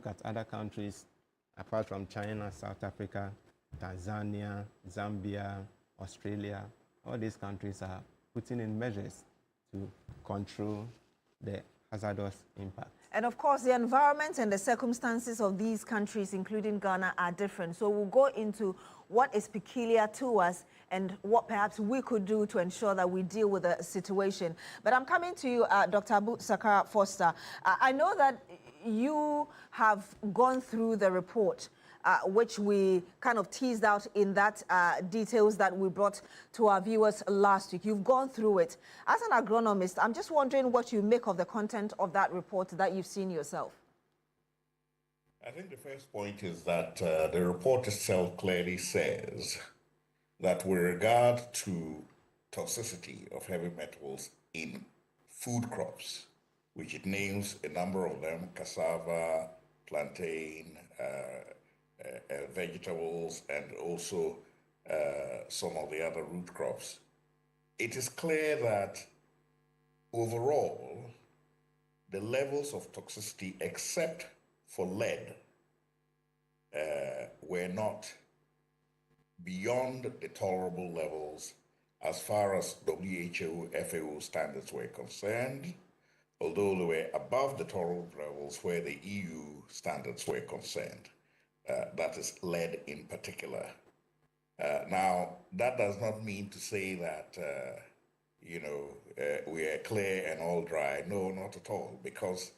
look at other countries, apart from China, South Africa, Tanzania, Zambia, Australia, all these countries are putting in measures to control the hazardous impact. And of course, the environment and the circumstances of these countries, including Ghana, are different. So we'll go into what is peculiar to us and what perhaps we could do to ensure that we deal with the situation. But I'm coming to you, Dr. Abu Sakara Foster. I know that you have gone through the report, which we kind of teased out in that details that we brought to our viewers last week. You've gone through it. As an agronomist, I'm just wondering what you make of the content of that report that you've seen yourself. I think the first point is that the report itself clearly says that with regard to toxicity of heavy metals in food crops, which it names a number of them, cassava, plantain, vegetables, and also some of the other root crops, it is clear that overall, the levels of toxicity, except for lead, were not beyond the tolerable levels as far as WHO, FAO standards were concerned, although they were above the tolerable levels where the EU standards were concerned. That is lead in particular. Now, that does not mean to say that, we are clear and all dry. No, not at all. Because,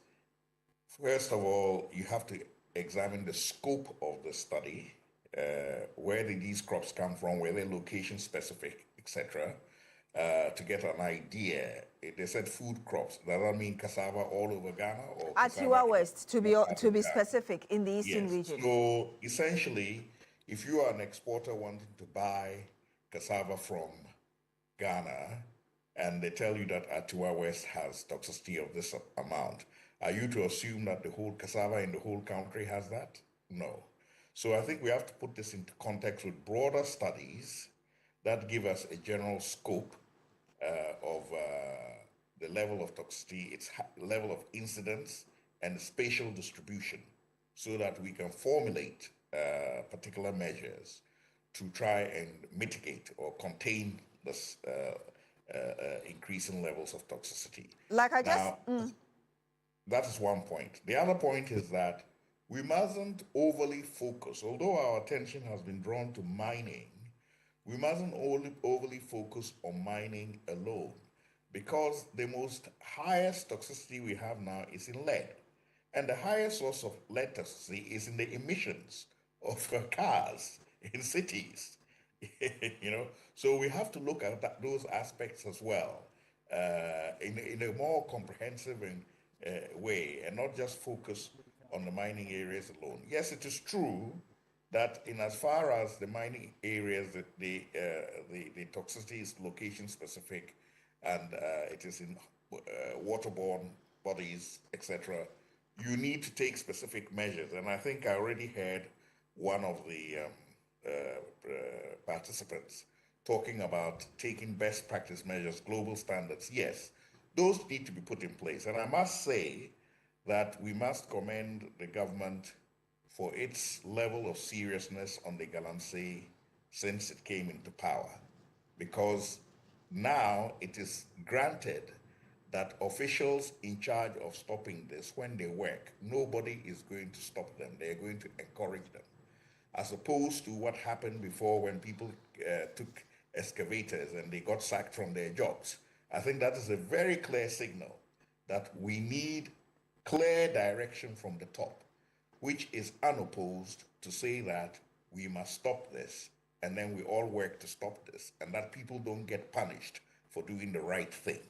first of all, you have to examine the scope of the study. Where did these crops come from? Were they location specific, etc.? To get an idea. They said food crops. Does that mean cassava all over Ghana? Or Atiwa West, to be specific, in the eastern region. So essentially, if you are an exporter wanting to buy cassava from Ghana, and they tell you that Atiwa West has toxicity of this amount, are you to assume that the whole cassava in the whole country has that? No. So I think we have to put this into context with broader studies that give us a general scope of the level of toxicity, its level of incidence, and spatial distribution, so that we can formulate particular measures to try and mitigate or contain this increasing levels of toxicity. Like I just... That is one point. The other point is that we mustn't overly focus, although our attention has been drawn to mining, we mustn't overly focus on mining alone, because the most highest toxicity we have now is in lead. And the highest source of lead toxicity is in the emissions of cars in cities. So we have to look at those aspects as well in a more comprehensive way, and not just focus on the mining areas alone. Yes, it is true that in as far as the mining areas, the toxicity is location specific, and it is in waterborne bodies, etc., you need to take specific measures. And I think I already heard one of the participants talking about taking best practice measures, global standards. Yes, those need to be put in place. And I must say that we must commend the government for its level of seriousness on the galamsey since it came into power, because now it is granted that officials in charge of stopping this, when they work, nobody is going to stop them. They're going to encourage them, as opposed to what happened before when people took excavators and they got sacked from their jobs. I think that is a very clear signal that we need clear direction from the top, which is unopposed to say that we must stop this, and then we all work to stop this, and that people don't get punished for doing the right thing.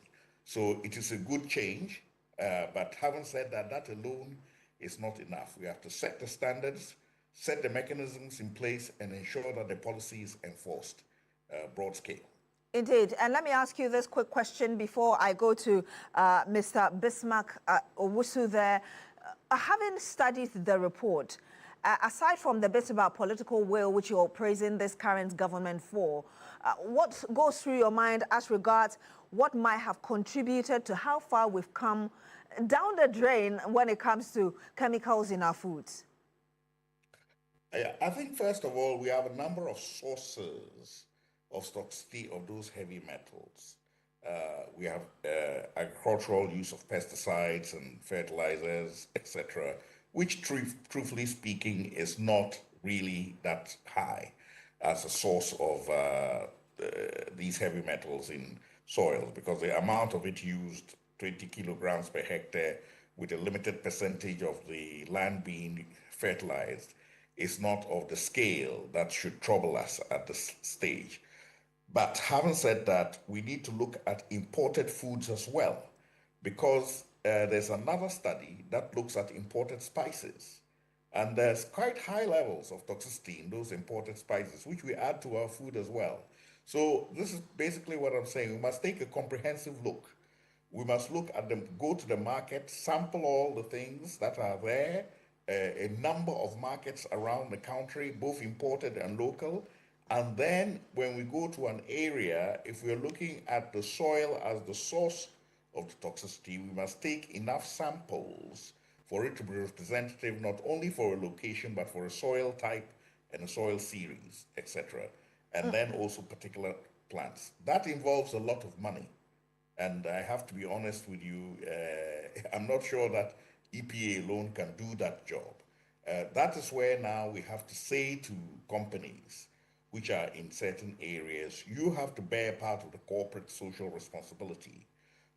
So it is a good change, but having said that, that alone is not enough. We have to set the standards, set the mechanisms in place, and ensure that the policy is enforced broad scale. Indeed. And let me ask you this quick question before I go to Mr. Bismarck Owusu there. Having studied the report, aside from the bit about political will, which you're praising this current government for, what goes through your mind as regards what might have contributed to how far we've come down the drain when it comes to chemicals in our foods? I think, first of all, we have a number of sources of toxicity of those heavy metals. We have agricultural use of pesticides and fertilizers, etc., which, truthfully speaking, is not really that high as a source of these heavy metals in soils, because the amount of it used, 20 kilograms per hectare, with a limited percentage of the land being fertilized, is not of the scale that should trouble us at this stage. But having said that, we need to look at imported foods as well, because there's another study that looks at imported spices. And there's quite high levels of toxicity in those imported spices, which we add to our food as well. So this is basically what I'm saying. We must take a comprehensive look. We must look at them, go to the market, sample all the things that are there, a number of markets around the country, both imported and local. And then when we go to an area, if we're looking at the soil as the source of the toxicity, we must take enough samples for it to be representative, not only for a location, but for a soil type and a soil series, etc. And then also particular plants. That involves a lot of money. And I have to be honest with you, I'm not sure that EPA alone can do that job. That is where now we have to say to companies which are in certain areas, you have to bear part of the corporate social responsibility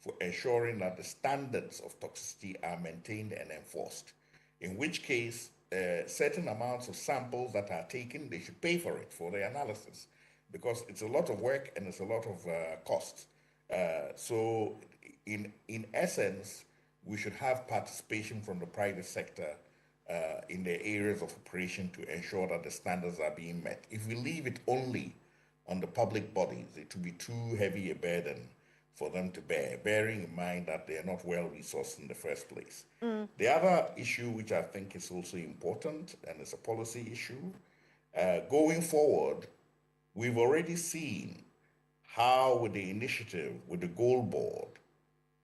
for ensuring that the standards of toxicity are maintained and enforced. In which case, certain amounts of samples that are taken, they should pay for it, for the analysis, because it's a lot of work and it's a lot of cost. So in essence, we should have participation from the private sector in the areas of operation to ensure that the standards are being met. If we leave it only on the public bodies, it will be too heavy a burden for them to bear, bearing in mind that they are not well resourced in the first place. The other issue, which I think is also important, and it's a policy issue, going forward, we've already seen how with the initiative, with the gold board,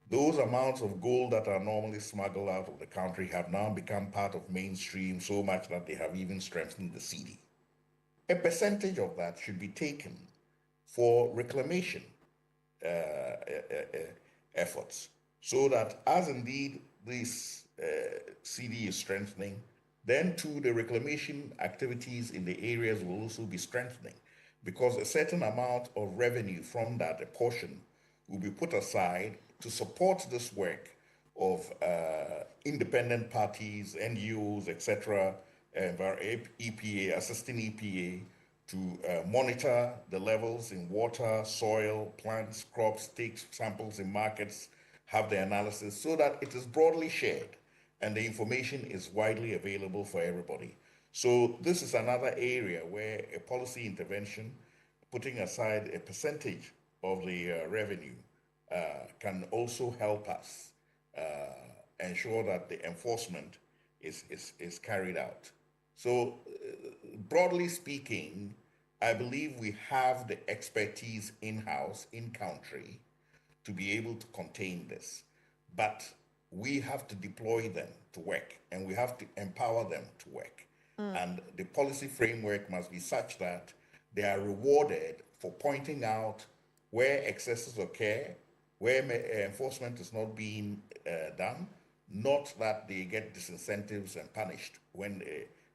those amounts of gold that are normally smuggled out of the country have now become part of mainstream so much that they have even strengthened the cedi. A percentage of that should be taken for reclamation efforts, so that as indeed this cedi is strengthening, then too the reclamation activities in the areas will also be strengthening, because a certain amount of revenue from that, a portion, will be put aside to support this work of independent parties, NGOs, etc., EPA, assisting EPA to monitor the levels in water, soil, plants, crops, take samples in markets, have the analysis, so that it is broadly shared and the information is widely available for everybody. So this is another area where a policy intervention, putting aside a percentage of the revenue, can also help us ensure that the enforcement is carried out. So broadly speaking, I believe we have the expertise in-house, in-country, to be able to contain this. But we have to deploy them to work, and we have to empower them to work. And the policy framework must be such that they are rewarded for pointing out where excesses occur, where enforcement is not being done, not that they get disincentives and punished when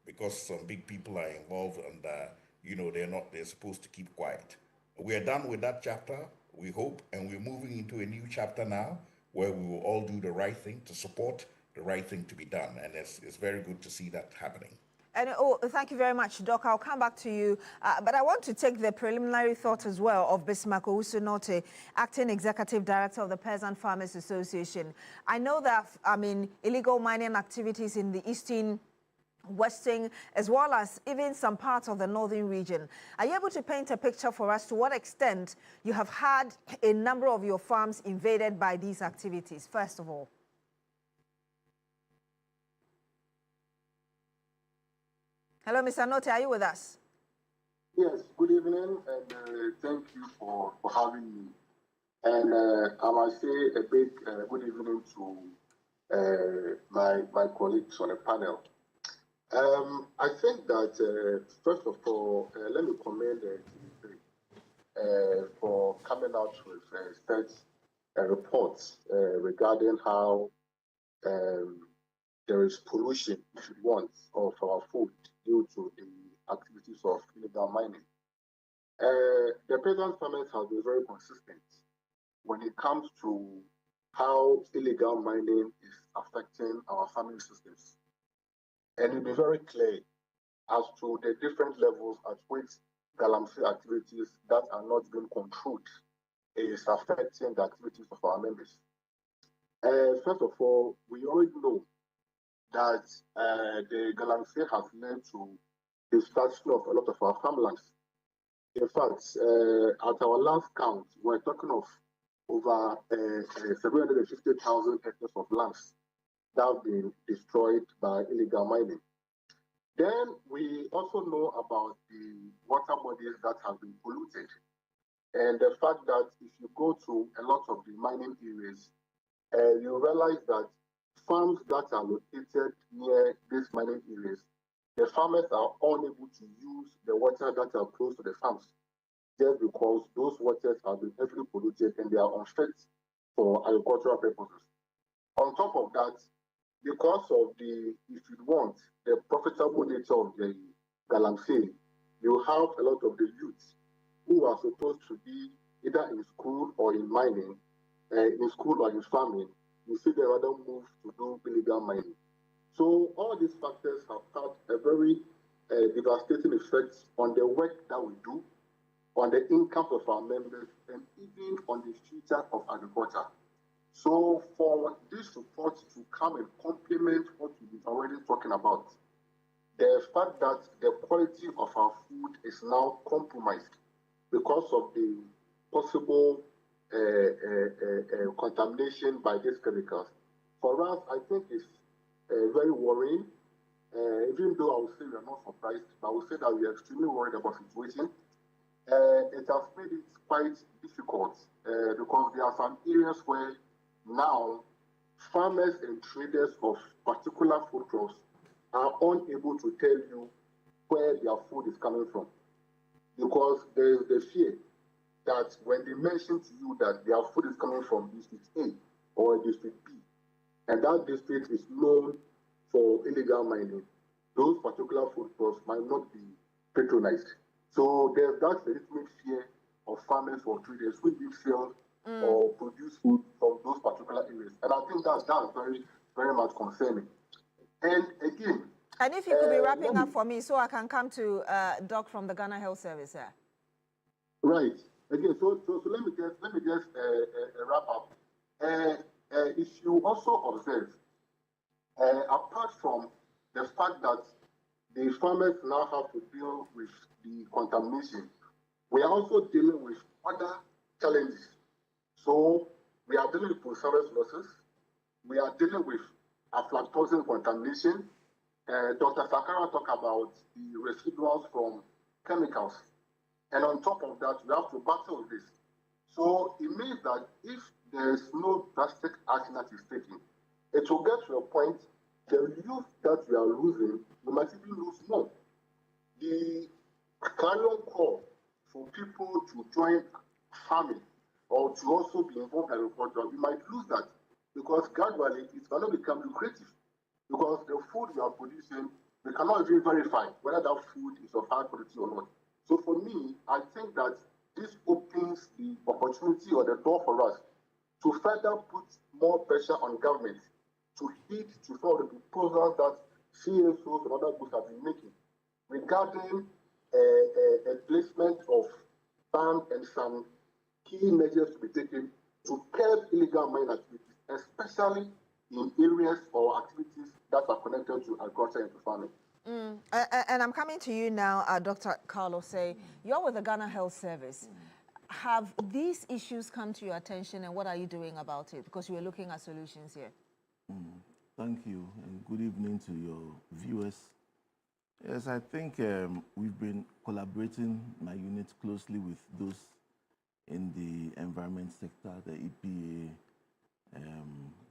because some big people are involved and they're supposed to keep quiet. We are done with that chapter, we hope, and we're moving into a new chapter now where we will all do the right thing to support the right thing to be done, and it's very good to see that happening. And thank you very much, Doc. I'll come back to you. But I want to take the preliminary thought as well of Bismarck Owusu-Nortey, Acting Executive Director of the Peasant Farmers Association. I know that, illegal mining activities in the eastern, western, as well as even some parts of the northern region. Are you able to paint a picture for us to what extent you have had a number of your farms invaded by these activities, first of all? Hello, Mr. Note, are you with us? Yes, good evening, and thank you for having me. And I must say a big good evening to my colleagues on the panel. I think that, first of all, let me commend TV3 for coming out with such reports regarding how there is pollution, if you want, of our food due to the activities of illegal mining. The peasant farmers have been very consistent when it comes to how illegal mining is affecting our farming systems. And it'll be very clear as to the different levels at which galamsey activities that are not being controlled is affecting the activities of our members. First of all, we already know that the galamsey has led to the destruction of a lot of our farmlands. In fact, at our last count, we're talking of over 750,000 hectares of lands that have been destroyed by illegal mining. Then we also know about the water bodies that have been polluted. And the fact that if you go to a lot of the mining areas, you realize that farms that are located near these mining areas, the farmers are unable to use the water that are close to the farms just because those waters have been heavily polluted and they are unfit for agricultural purposes. On top of that, because of the, if you want, the profitable nature of the galamsey, you have a lot of the youths who are supposed to be either in school or in mining, in school or in farming. You see they rather move to do illegal mining. So all these factors have had a very devastating effect on the work that we do, on the income of our members, and even on the future of agriculture. So for this report to come and complement what we've been already talking about, the fact that the quality of our food is now compromised because of the possible contamination by these chemicals, for us, I think it's very worrying. Even though I would say we are not surprised, but I would say that we are extremely worried about the situation. It has made it quite difficult because there are some areas where now farmers and traders of particular food crops are unable to tell you where their food is coming from, because there is the fear that when they mention to you that their food is coming from district A or district B, and that district is known for illegal mining, those particular food crops might not be patronized. So there's that legitimate fear of farmers or traders who do sell or produce food from those particular areas. And I think that's very, very much concerning. And again, and if you could be wrapping up for me so I can come to Doc from the Ghana Health Service here. Right. Again, so let me just wrap up. If you also observe, apart from the fact that the farmers now have to deal with the contamination, we are also dealing with other challenges. So we are dealing with post-harvest losses. We are dealing with aflatoxin contamination. Dr. Sakara talked about the residuals from chemicals. And on top of that, we have to battle with this. So it means that if there is no drastic action that is taken, it will get to a point, the youth that we are losing, we might even lose more. The clarion call for people to join farming or to also be involved in agriculture, we might lose that because gradually it's going to become lucrative. Because the food we are producing, we cannot even verify whether that food is of high quality or not. So for me, I think that this opens the opportunity or the door for us to further put more pressure on government to heed to some of the proposals that CSOs and other groups have been making regarding a placement of ban and some key measures to be taken to curb illegal mining activities, especially in areas or activities that are connected to agriculture and to farming. And I'm coming to you now, Dr. Carlos. Say, you're with the Ghana Health Service. Have these issues come to your attention, and what are you doing about it? Because you are looking at solutions here. Thank you, and good evening to your viewers. Yes, I think we've been collaborating, my unit, closely with those in the environment sector, the EPA,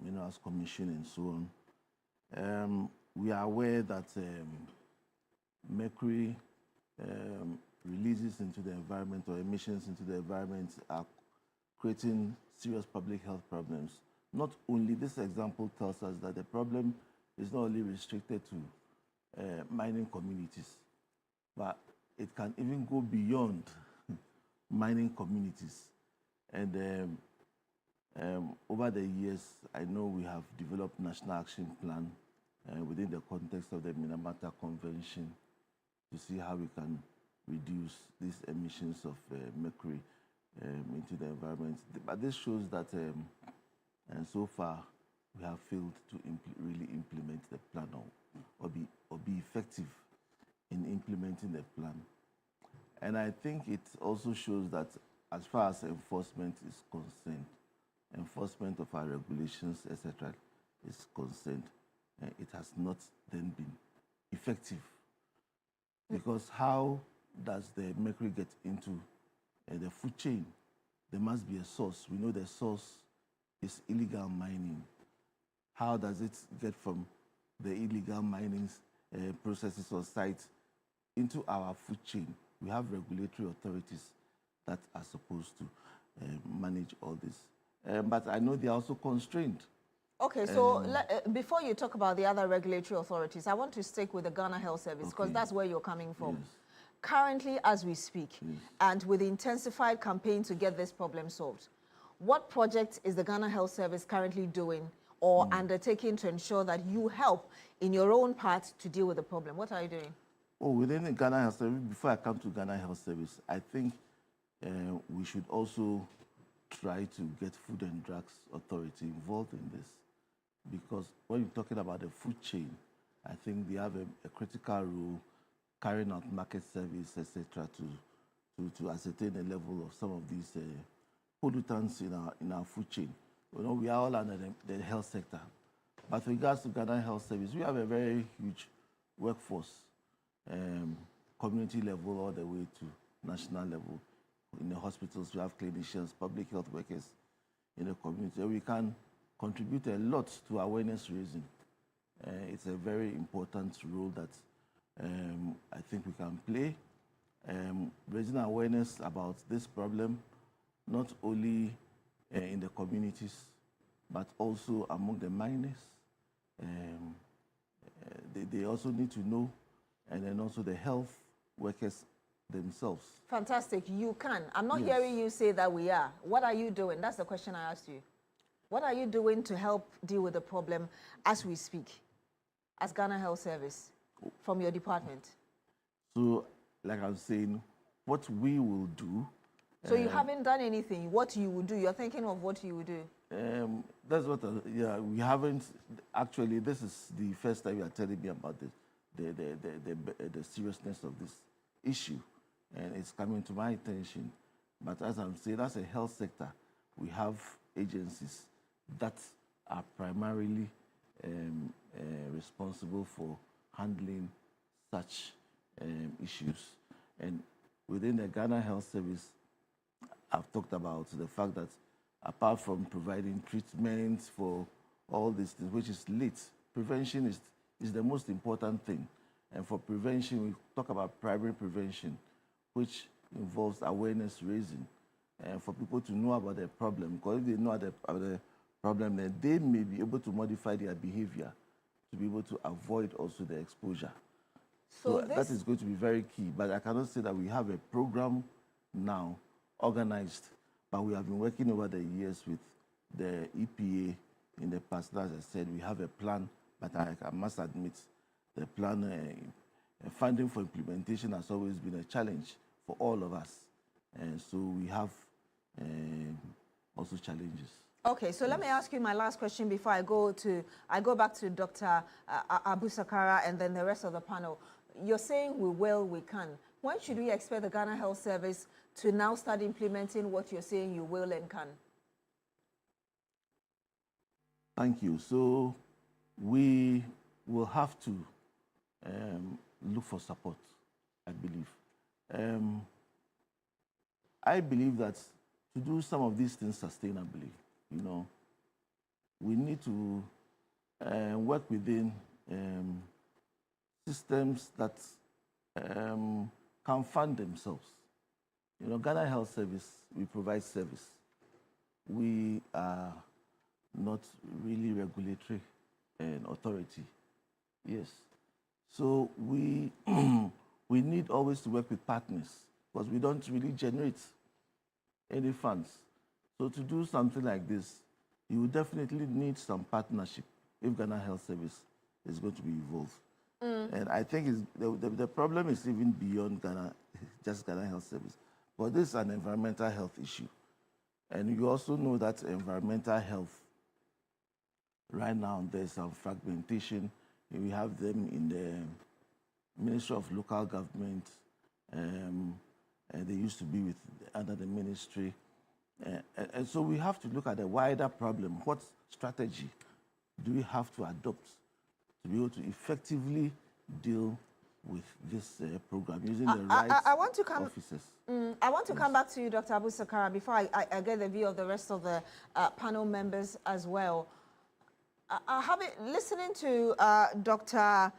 Minerals Commission, and so on. We are aware that mercury releases into the environment or emissions into the environment are creating serious public health problems. Not only, this example tells us that the problem is not only restricted to mining communities, but it can even go beyond mining communities. And over the years, I know we have developed National Action Plan within the context of the Minamata Convention to see how we can reduce these emissions of mercury into the environment. But this shows that and so far we have failed to really implement the plan or be effective in implementing the plan. And I think it also shows that as far as enforcement is concerned, enforcement of our regulations, etc., is concerned, it has not then been effective. Because how does the mercury get into the food chain? There must be a source. We know the source is illegal mining. How does it get from the illegal mining processes or sites into our food chain? We have regulatory authorities that are supposed to manage all this. But I know they are also constrained. Okay, so before you talk about the other regulatory authorities, I want to stick with the Ghana Health Service because that's where you're coming from. Yes. Currently, as we speak, and with the intensified campaign to get this problem solved, what project is the Ghana Health Service currently doing or undertaking to ensure that you help in your own part to deal with the problem? What are you doing? Oh, within the Ghana Health Service, before I come to Ghana Health Service, I think we should also try to get Food and Drugs Authority involved in this. Because when you're talking about the food chain, I think they have a critical role carrying out market service, etc., to ascertain the level of some of these pollutants in our food chain. You know, we are all under the health sector. But with regards to Ghana Health Service, we have a very huge workforce, community level all the way to national level. In the hospitals, we have clinicians, public health workers in the community. We can contribute a lot to awareness raising. It's a very important role that I think we can play. Raising awareness about this problem, not only in the communities, but also among the miners. They also need to know, and then also the health workers themselves. Fantastic, you can. I'm not hearing you say that we are. What are you doing? That's the question I asked you. What are you doing to help deal with the problem as we speak, as Ghana Health Service, from your department? So, like I was saying, what we will do... So you haven't done anything. What you will do? You're thinking of what you will do? That's what, we haven't... Actually, this is the first time you are telling me about the seriousness of this issue. And it's coming to my attention. But as I'm saying, as a health sector, we have agencies that are primarily responsible for handling such issues. And within the Ghana Health Service, I've talked about the fact that apart from providing treatments for all these things, which is late, prevention is the most important thing. And for prevention, we talk about primary prevention, which involves awareness raising, and for people to know about the problem. Because if they know about the problem, then they may be able to modify their behavior to be able to avoid also the exposure. So that is going to be very key. But I cannot say that we have a program now organized, but we have been working over the years with the EPA in the past. As I said, we have a plan, but I must admit the plan, funding for implementation has always been a challenge for all of us. And so we have also challenges. Okay, so let me ask you my last question before I go back to Dr. Abu Sakara and then the rest of the panel. You're saying we will, we can. When should we expect the Ghana Health Service to now start implementing what you're saying you will and can? Thank you. So we will have to look for support, I believe. I believe that to do some of these things sustainably, we need to work within systems that can fund themselves. Ghana Health Service, we provide service. We are not really regulatory authority. Yes. So we we need always to work with partners because we don't really generate any funds. So to do something like this, you will definitely need some partnership if Ghana Health Service is going to be involved. And I think the problem is even beyond Ghana, just Ghana Health Service. But this is an environmental health issue. And you also know that environmental health, right now, there's some fragmentation. We have them in the Ministry of Local Government, and they used to be under the ministry. And so we have to look at the wider problem. What strategy do we have to adopt to be able to effectively deal with this program using the right officers? I want to come back to you, Dr. Abu Sakara, before I get the view of the rest of the panel members as well. Listening to Dr.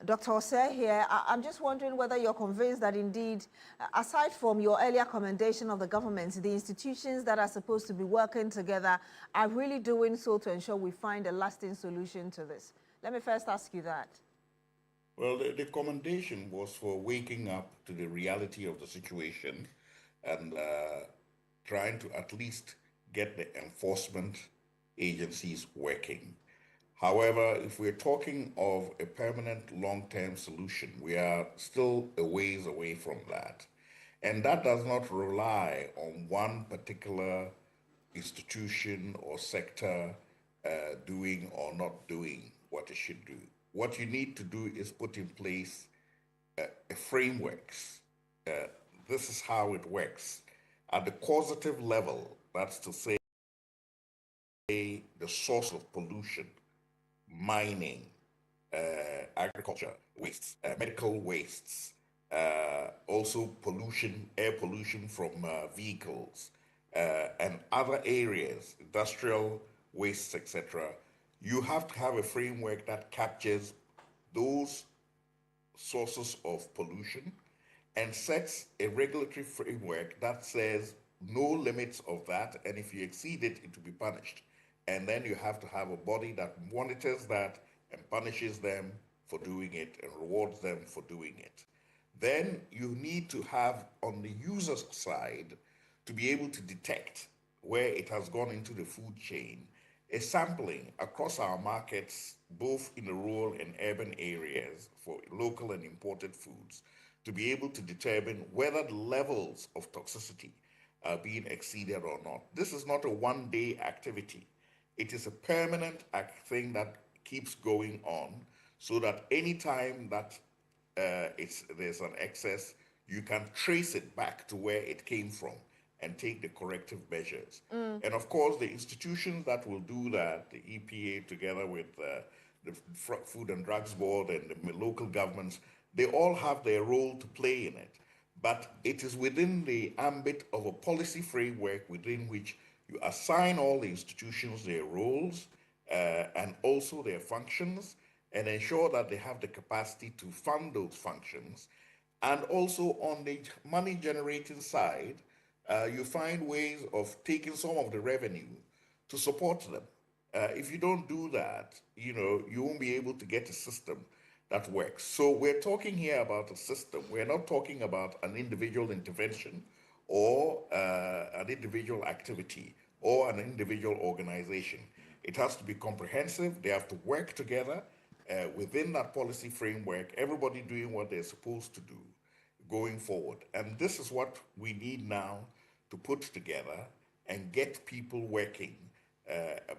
Osei here, I'm just wondering whether you're convinced that indeed, aside from your earlier commendation of the government, the institutions that are supposed to be working together are really doing so to ensure we find a lasting solution to this. Let me first ask you that. Well, the commendation was for waking up to the reality of the situation and trying to at least get the enforcement agencies working. However, if we're talking of a permanent long-term solution, we are still a ways away from that. And that does not rely on one particular institution or sector doing or not doing what it should do. What you need to do is put in place a frameworks. This is how it works. At the causative level, that's to say the source of pollution, mining, agriculture wastes, medical wastes, also pollution, air pollution from vehicles, and other areas, industrial wastes, etc. You have to have a framework that captures those sources of pollution and sets a regulatory framework that says no limits of that, and if you exceed it, it will be punished. And then you have to have a body that monitors that and punishes them for doing it and rewards them for doing it. Then you need to have, on the user's side, to be able to detect where it has gone into the food chain, a sampling across our markets, both in the rural and urban areas for local and imported foods, to be able to determine whether the levels of toxicity are being exceeded or not. This is not a one-day activity. It is a permanent thing that keeps going on so that any time that there's an excess, you can trace it back to where it came from and take the corrective measures. And of course, the institutions that will do that, the EPA together with the Food and Drugs Board and the local governments, they all have their role to play in it. But it is within the ambit of a policy framework within which you assign all the institutions their roles and also their functions and ensure that they have the capacity to fund those functions. And also on the money generating side, you find ways of taking some of the revenue to support them. If you don't do that, you won't be able to get a system that works. So we're talking here about a system. We're not talking about an individual intervention or an individual activity or an individual organization. It has to be comprehensive. They have to work together within that policy framework, everybody doing what they're supposed to do going forward. And this is what we need now to put together and get people working,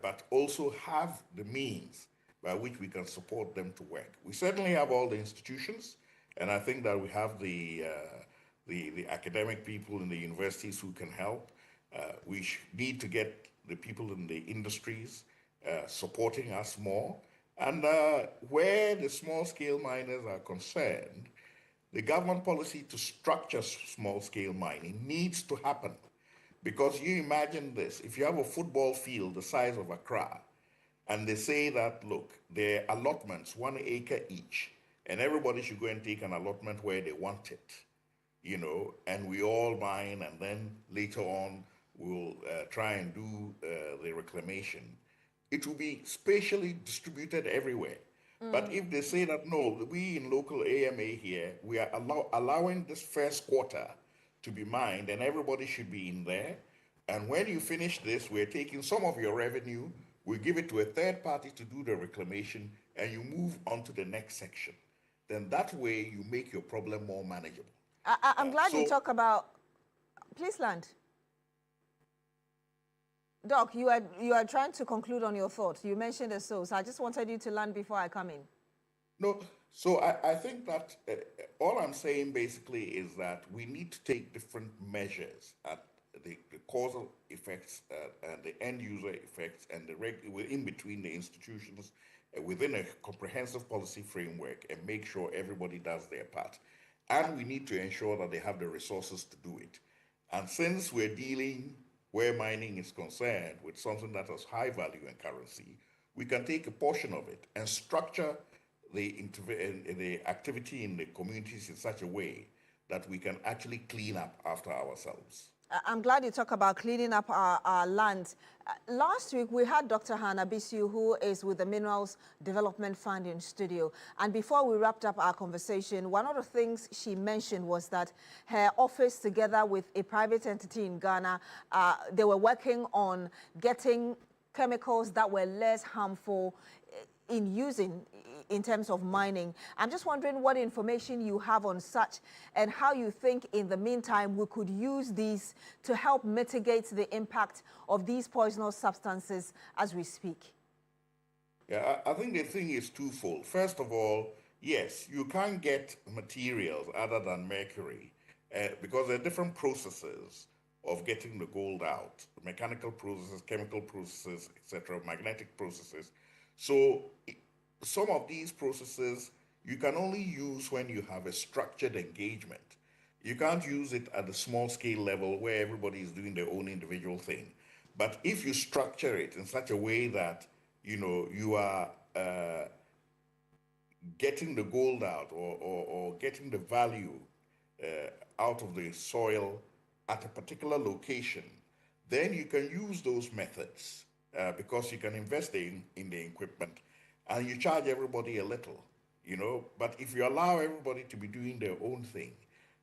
but also have the means by which we can support them to work. We certainly have all the institutions, and I think that we have the academic people in the universities who can help. We need to get the people in the industries supporting us more. And where the small-scale miners are concerned, the government policy to structure small-scale mining needs to happen. Because you imagine this, if you have a football field the size of Accra, and they say that, look, there are allotments, 1 acre each, and everybody should go and take an allotment where they want it, you know, and we all mine, and then later on we'll try and do the reclamation. It will be spatially distributed everywhere. But if they say that, no, we in local AMA here, we are allowing this first quarter to be mined and everybody should be in there. And when you finish this, we're taking some of your revenue, we give it to a third party to do the reclamation, and you move on to the next section. Then that way you make your problem more manageable. I'm glad you talk about, please land. Doc, you are trying to conclude on your thoughts. You mentioned the source. I just wanted you to land before I come in. No, so I think that all I'm saying basically is that we need to take different measures at the causal effects and the end user effects and in between the institutions within a comprehensive policy framework and make sure everybody does their part. And we need to ensure that they have the resources to do it. And since we're dealing where mining is concerned with something that has high value and currency, we can take a portion of it and structure the activity in the communities in such a way that we can actually clean up after ourselves. I'm glad you talk about cleaning up our land. Last week, we had Dr. Hannah Bisu, who is with the Minerals Development Fund in studio. And before we wrapped up our conversation, one of the things she mentioned was that her office, together with a private entity in Ghana, they were working on getting chemicals that were less harmful in using in terms of mining. I'm just wondering what information you have on such and how you think in the meantime we could use these to help mitigate the impact of these poisonous substances as we speak. Yeah, I think the thing is twofold. First of all, yes, you can't get materials other than mercury because there are different processes of getting the gold out, mechanical processes, chemical processes, etc., magnetic processes. So some of these processes you can only use when you have a structured engagement. You can't use it at the small scale level where everybody is doing their own individual thing. But if you structure it in such a way that, you know, you are getting the gold out or getting the value out of the soil at a particular location, then you can use those methods because you can invest in the equipment and you charge everybody a little, you know. But if you allow everybody to be doing their own thing,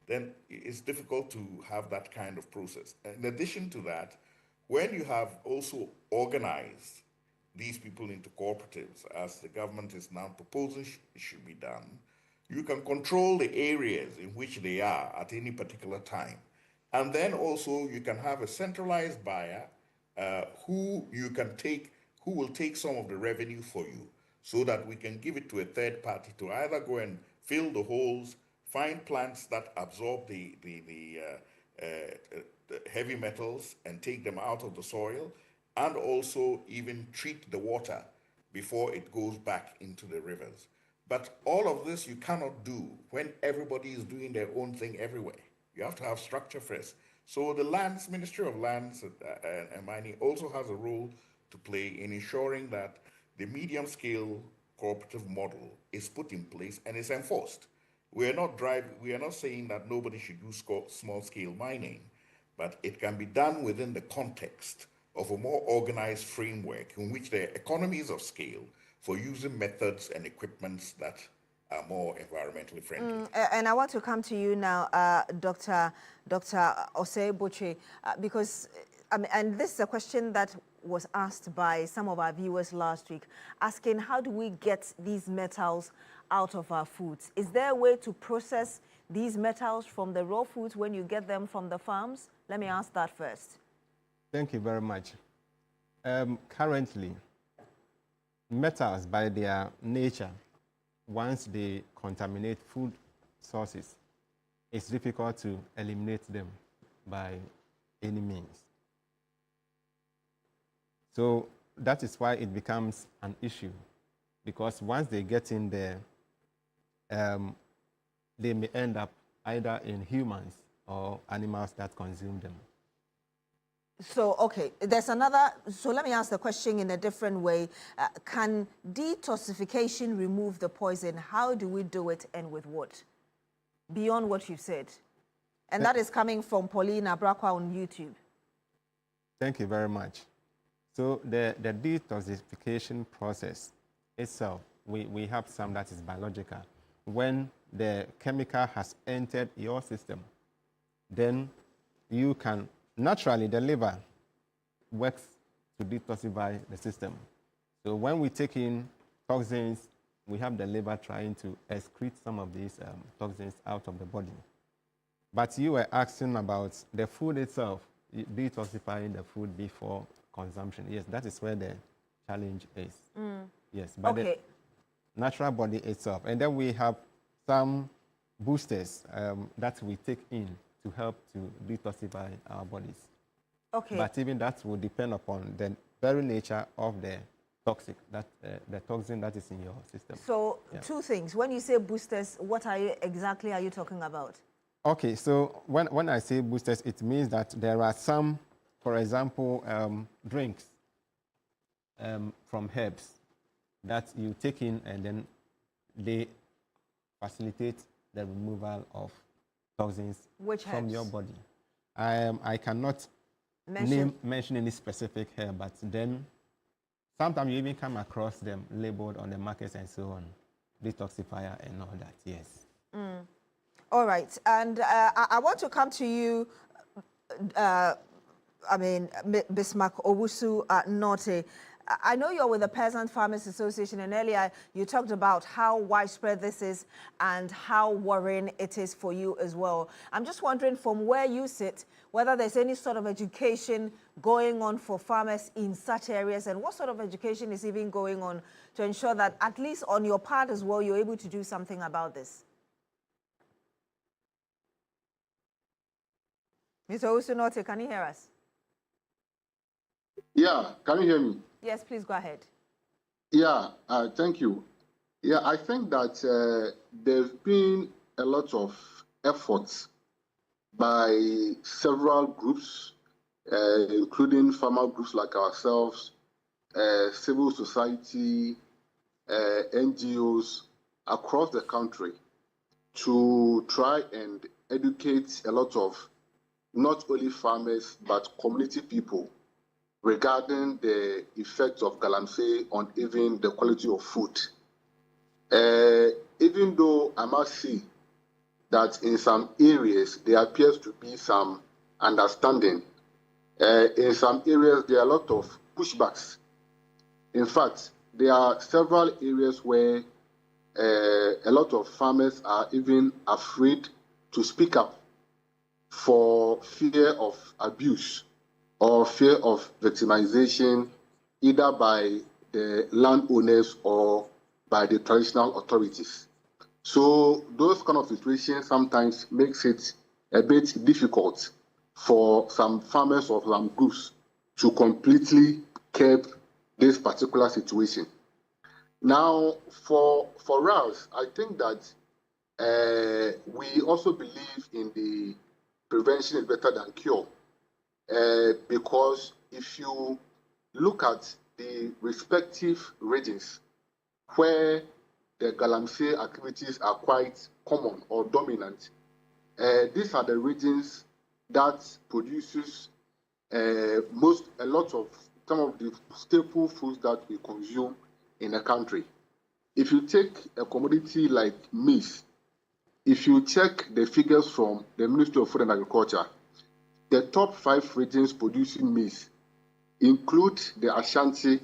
then it's difficult to have that kind of process. In addition to that, when you have also organized these people into cooperatives, as the government is now proposing should be done, you can control the areas in which they are at any particular time. And then also you can have a centralized buyer who will take some of the revenue for you, so that we can give it to a third party to either go and fill the holes, find plants that absorb the heavy metals and take them out of the soil, and also even treat the water before it goes back into the rivers. But all of this you cannot do when everybody is doing their own thing everywhere. You have to have structure first. So the Ministry of Lands and Mining also has a role to play in ensuring that the medium-scale cooperative model is put in place and is enforced. We are not saying that nobody should do small-scale mining, but it can be done within the context of a more organized framework in which there are economies of scale for using methods and equipments that are more environmentally friendly. And I want to come to you now, Dr. Osei Botwe, because, and this is a question that was asked by some of our viewers last week, asking how do we get these metals out of our foods? Is there a way to process these metals from the raw foods when you get them from the farms? Let me ask that first. Thank you very much. Currently, metals by their nature, once they contaminate food sources, it's difficult to eliminate them by any means. So that is why it becomes an issue, because once they get in there, they may end up either in humans or animals that consume them. So, okay, there's another, so let me ask the question in a different way. Can detoxification remove the poison? How do we do it and with what? Beyond what you've said. And that is coming from Pauline Abrakwa on YouTube. Thank you very much. So the detoxification process itself, we have some that is biological. When the chemical has entered your system, then you can naturally, the liver works to detoxify the system. So when we take in toxins, we have the liver trying to excrete some of these toxins out of the body. But you were asking about the food itself, detoxifying the food before consumption. Yes, that is where the challenge is. Yes, but the natural body itself. And then we have some boosters that we take in to help to detoxify our bodies. Okay. But even that will depend upon the very nature of the toxic, the toxin that is in your system. So, two things. When you say boosters, what exactly are you talking about? Okay, so when I say boosters, it means that there are some, for example, drinks from herbs that you take in and then they facilitate the removal of toxins from your body. I cannot mention any specific herb, but then sometimes you even come across them labeled on the markets and so on, detoxifier and all that, yes. All right, and I want to come to you, Bismarck Owusu Norte. I know you're with the Peasant Farmers Association, and earlier you talked about how widespread this is and how worrying it is for you as well. I'm just wondering from where you sit, whether there's any sort of education going on for farmers in such areas, and what sort of education is even going on to ensure that at least on your part as well, you're able to do something about this. Mr. Owusu Norte, can you hear us? Yeah, can you hear me? Yes, please go ahead. Yeah, thank you. Yeah, I think that there's been a lot of efforts by several groups, including farmer groups like ourselves, civil society, NGOs across the country to try and educate a lot of not only farmers but community people regarding the effects of galamsey on even the quality of food. Even though I must say that in some areas there appears to be some understanding, in some areas there are a lot of pushbacks. In fact, there are several areas where a lot of farmers are even afraid to speak up for fear of abuse or fear of victimization, either by the landowners or by the traditional authorities. So those kind of situations sometimes makes it a bit difficult for some farmers or some groups to completely curb this particular situation. Now, for us, I think that we also believe in the prevention is better than cure. Because if you look at the respective regions where the galamsey activities are quite common or dominant, these are the regions that produces a lot of some of the staple foods that we consume in a country. If you take a commodity like maize, if you check the figures from the Ministry of Food and Agriculture, the top 5 regions producing maize include the Ashanti,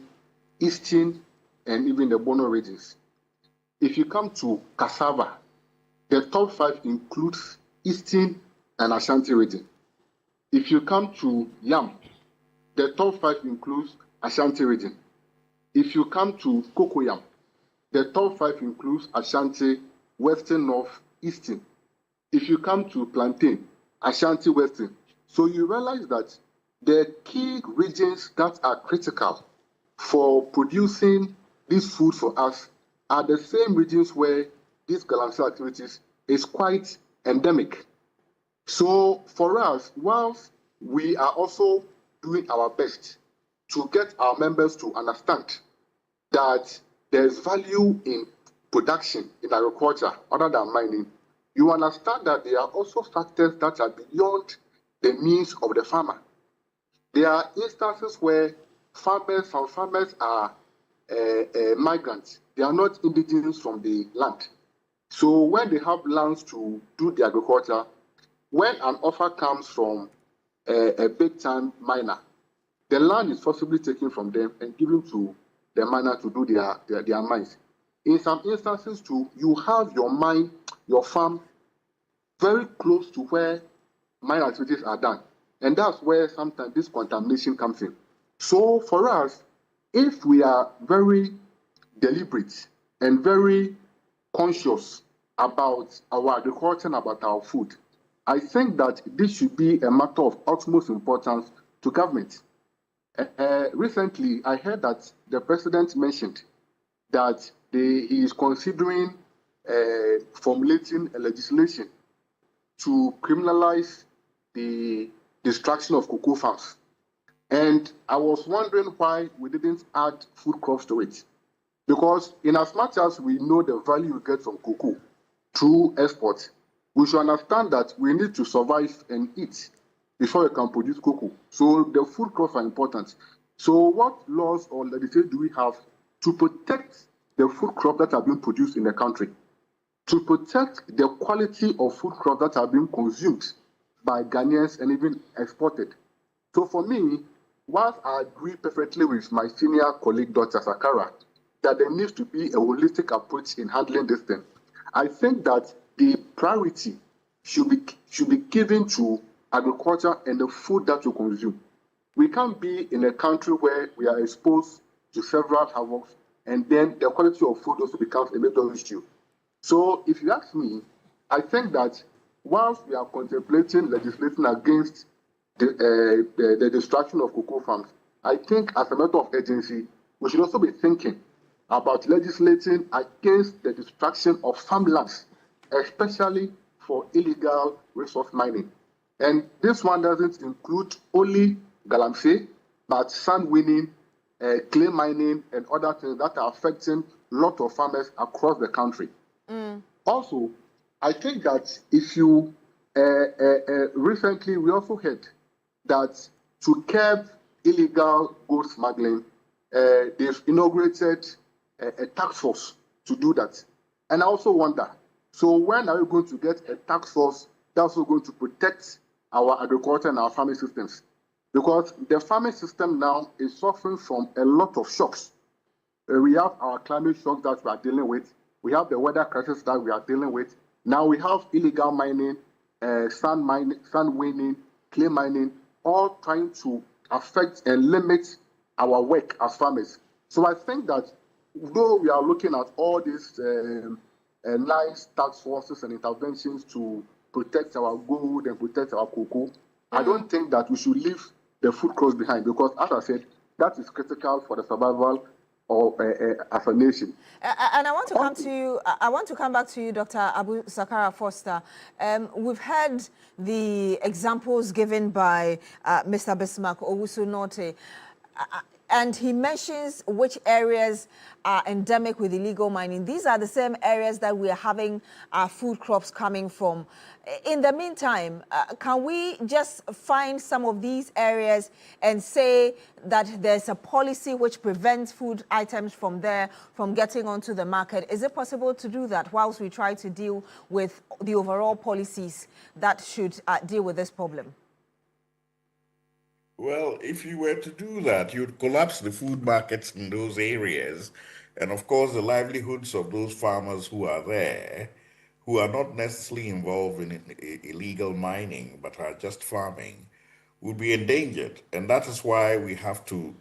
Eastern, and even the Bono regions. If you come to cassava, the top 5 includes Eastern and Ashanti region. If you come to yam, the top 5 includes Ashanti region. If you come to cocoyam, the top 5 includes Ashanti, Western, North, Eastern. If you come to plantain, Ashanti, Western. So you realize that the key regions that are critical for producing this food for us are the same regions where these galamsey activities is quite endemic. So for us, whilst we are also doing our best to get our members to understand that there's value in production in agriculture other than mining, you understand that there are also factors that are beyond the means of the farmer. There are instances where some farmers are migrants. They are not indigenous from the land. So when they have lands to do the agriculture, when an offer comes from a big-time miner, the land is forcibly taken from them and given to the miner to do their mines. In some instances too, you have your mine, your farm, very close to where mine activities are done. And that's where sometimes this contamination comes in. So for us, if we are very deliberate and very conscious about our agriculture and about our food, I think that this should be a matter of utmost importance to government. Recently, I heard that the president mentioned that he is considering formulating a legislation to criminalize the destruction of cocoa farms. And I was wondering why we didn't add food crops to it. Because in as much as we know the value we get from cocoa through export, we should understand that we need to survive and eat before we can produce cocoa. So the food crops are important. So what laws or legislation do we have to protect the food crops that are being produced in the country, to protect the quality of food crops that are being consumed by Ghanaians and even exported? So for me, whilst I agree perfectly with my senior colleague, Dr. Sakara, that there needs to be a holistic approach in handling this thing, I think that the priority should be given to agriculture and the food that you consume. We can't be in a country where we are exposed to several havocs, and then the quality of food also becomes a major issue. So if you ask me, I think that whilst we are contemplating legislation against the destruction of cocoa farms, I think as a matter of urgency, we should also be thinking about legislating against the destruction of farmlands, especially for illegal resource mining. And this one doesn't include only galamsey, but sand winning, clay mining, and other things that are affecting a lot of farmers across the country. Also, I think that if you recently we also heard that to curb illegal gold smuggling, they've inaugurated a task force to do that. And I also wonder, so when are we going to get a task force that's also going to protect our agriculture and our farming systems? Because the farming system now is suffering from a lot of shocks. We have our climate shock that we are dealing with. We have the weather crisis that we are dealing with. Now we have illegal mining, sand winning, clay mining, all trying to affect and limit our work as farmers. So I think that though we are looking at all these nice task forces and interventions to protect our gold and protect our cocoa, I don't think that we should leave the food crops behind, because as I said, that is critical for the survival of as a nation. And I want to come to you. I want to come back to you, Dr. Abu Sakara Foster. We've heard the examples given by Mr. Bismarck Owusu-Norte, and he mentions which areas are endemic with illegal mining. These are the same areas that we are having our food crops coming from. In the meantime, can we just find some of these areas and say that there's a policy which prevents food items from there from getting onto the market? Is it possible to do that whilst we try to deal with the overall policies that should deal with this problem? Well, if you were to do that, you'd collapse the food markets in those areas. And of course, the livelihoods of those farmers who are there, who are not necessarily involved in illegal mining, but are just farming, would be endangered. And that is why we have to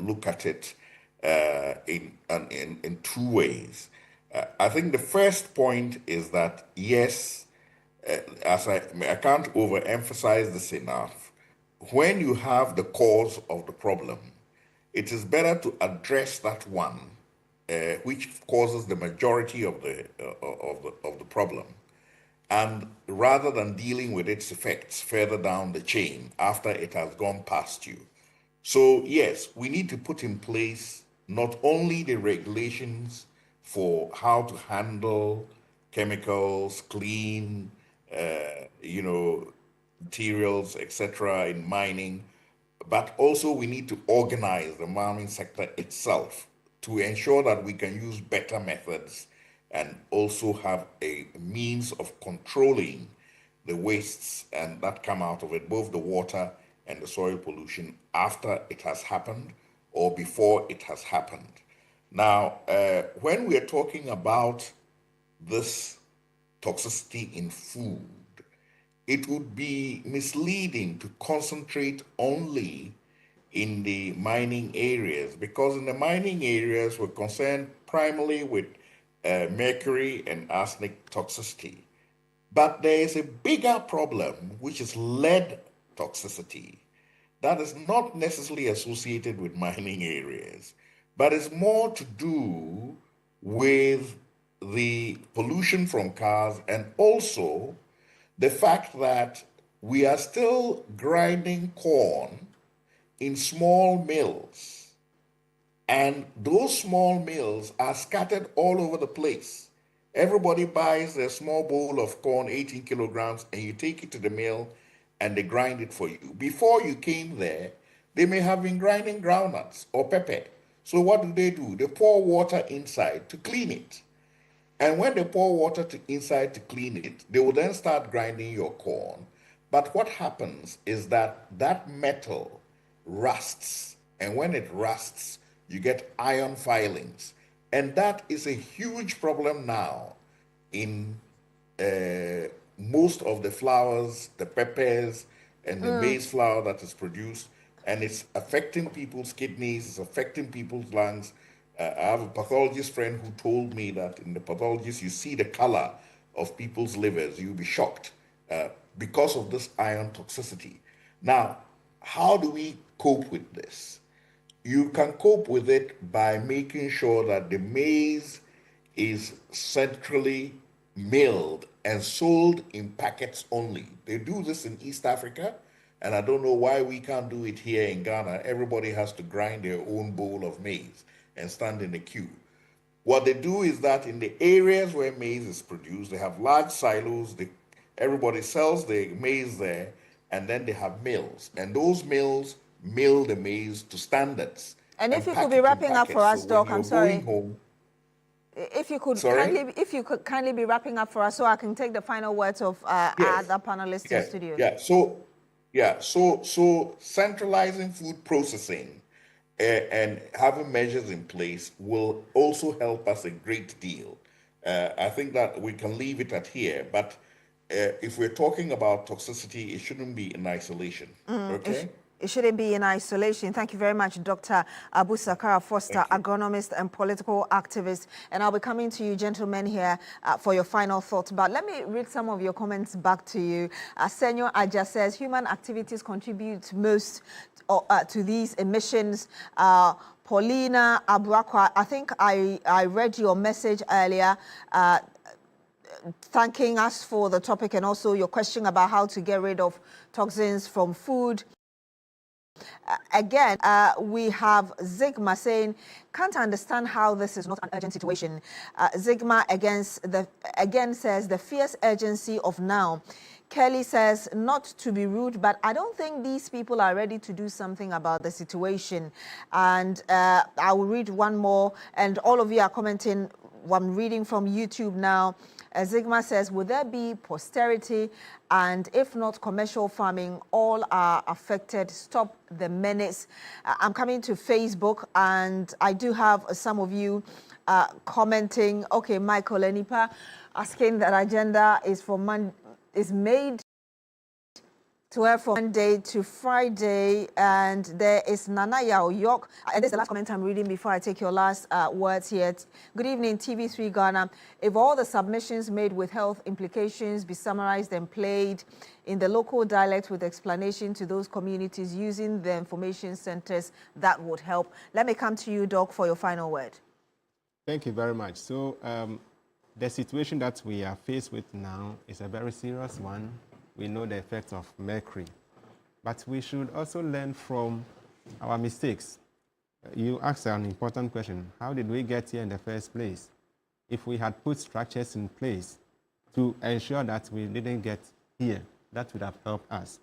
look at it in two ways. I think the first point is that, yes, as I can't overemphasize this enough, when you have the cause of the problem, it is better to address that one which causes the majority of the problem. And rather than dealing with its effects further down the chain after it has gone past you. So yes, we need to put in place not only the regulations for how to handle chemicals, clean, materials, etc. in mining, but also we need to organize the mining sector itself to ensure that we can use better methods and also have a means of controlling the wastes and that come out of it, both the water and the soil pollution after it has happened or before it has happened. Now, when we are talking about this toxicity in food, it would be misleading to concentrate only in the mining areas, because in the mining areas we're concerned primarily with mercury and arsenic toxicity. But there is a bigger problem, which is lead toxicity, that is not necessarily associated with mining areas, but is more to do with the pollution from cars and also the fact that we are still grinding corn in small mills, and those small mills are scattered all over the place. Everybody buys a small bowl of corn, 18 kilograms, and you take it to the mill and they grind it for you. Before you came there, they may have been grinding groundnuts or pepper. So what do? They pour water inside to clean it. And when they pour water inside to clean it, they will then start grinding your corn. But what happens is that that metal rusts. And when it rusts, you get iron filings. And that is a huge problem now in most of the flours, the peppers, and the maize flour that is produced. And it's affecting people's kidneys, it's affecting people's lungs. I have a pathologist friend who told me that in the pathologist, you see the color of people's livers, you'll be shocked because of this iron toxicity. Now, how do we cope with this? You can cope with it by making sure that the maize is centrally milled and sold in packets only. They do this in East Africa, and I don't know why we can't do it here in Ghana. Everybody has to grind their own bowl of maize and stand in the queue. What they do is that in the areas where maize is produced, they have large silos, everybody sells the maize there, and then they have mills. And those mills mill the maize to standards. And if you could be wrapping up for us, Doc, I'm sorry. If you could kindly be wrapping up for us so I can take the final words of other panelists in studio. So centralizing food processing and having measures in place will also help us a great deal. I think that we can leave it at here, but if we're talking about toxicity, it shouldn't be in isolation, okay? It shouldn't be in isolation. Thank you very much, Dr. Abu Sakara Foster, agronomist and political activist. And I'll be coming to you, gentlemen, here for your final thoughts. But let me read some of your comments back to you. Senor Aja says, human activities contribute most to these emissions. Paulina Abuakwa, I think I read your message earlier, thanking us for the topic and also your question about how to get rid of toxins from food. Again, we have Zigma saying, can't understand how this is not an urgent situation. Zigma again says, the fierce urgency of now. Kelly says, not to be rude, but I don't think these people are ready to do something about the situation. And I will read one more, and all of you are commenting. I'm reading from YouTube now. Zigma says, will there be posterity? And if not, commercial farming, all are affected. Stop the menace. I'm coming to Facebook, and I do have some of you commenting. Okay, Michael Enipa asking that agenda is made to her from Monday to Friday, and there is Nana Yao Yok, and this is the last comment I'm reading before I take your last words here. Good evening, TV3 Ghana. If all the submissions made with health implications be summarized and played in the local dialect with explanation to those communities using the information centers, that would help. Let me come to you, Doc, for your final word. Thank you very much. So the situation that we are faced with now is a very serious one. We know the effects of mercury, but we should also learn from our mistakes. You asked an important question. How did we get here in the first place? If we had put structures in place to ensure that we didn't get here, that would have helped us.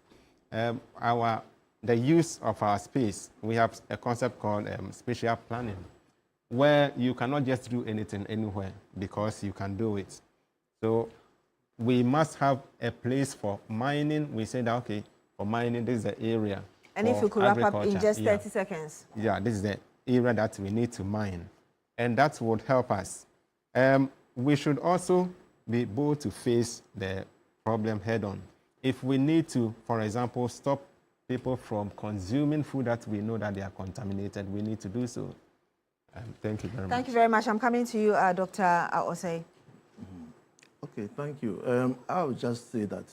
The use of our space, we have a concept called spatial planning, where you cannot just do anything anywhere because you can do it. So we must have a place for mining. We say that, okay, for mining, this is the area. And if you could wrap up in just 30 seconds. Yeah, this is the area that we need to mine. And that would help us. We should also be able to face the problem head on. If we need to, for example, stop people from consuming food that we know that they are contaminated, we need to do so. Thank you very much. Thank you very much. I'm coming to you, Dr. Osei. Okay, thank you. I would just say that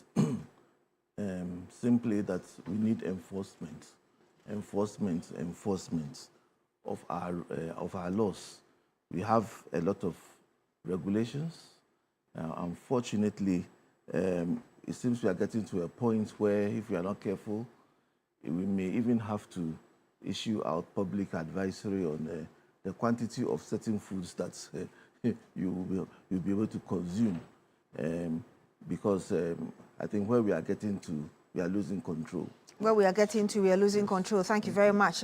simply that we need enforcement of our laws. We have a lot of regulations. Unfortunately, it seems we are getting to a point where if we are not careful, we may even have to issue out public advisory on the quantity of certain foods that you'll be able to consume. Because I think where we are getting to, we are losing control. Where we are getting to, we are losing control. Thank you very much,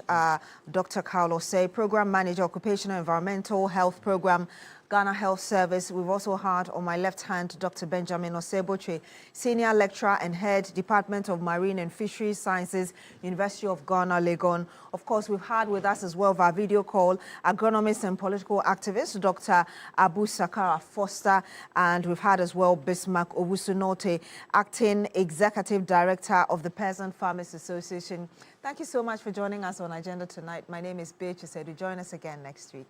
Dr. Carlos Osei, Program Manager, Occupational Environmental Health Program, Ghana Health Service. We've also had on my left hand, Dr. Benjamin Osei-Botwe, Senior Lecturer and Head, Department of Marine and Fisheries Sciences, University of Ghana, Legon. Of course, we've had with us as well via video call, agronomist and political activist, Dr. Abu Sakara Foster, and we've had as well Bismarck Owusu-Norte, Acting Executive Director of the Peasant Farmers Association. Thank you so much for joining us on Agenda tonight. My name is Beatrice Adu. Join us again next week.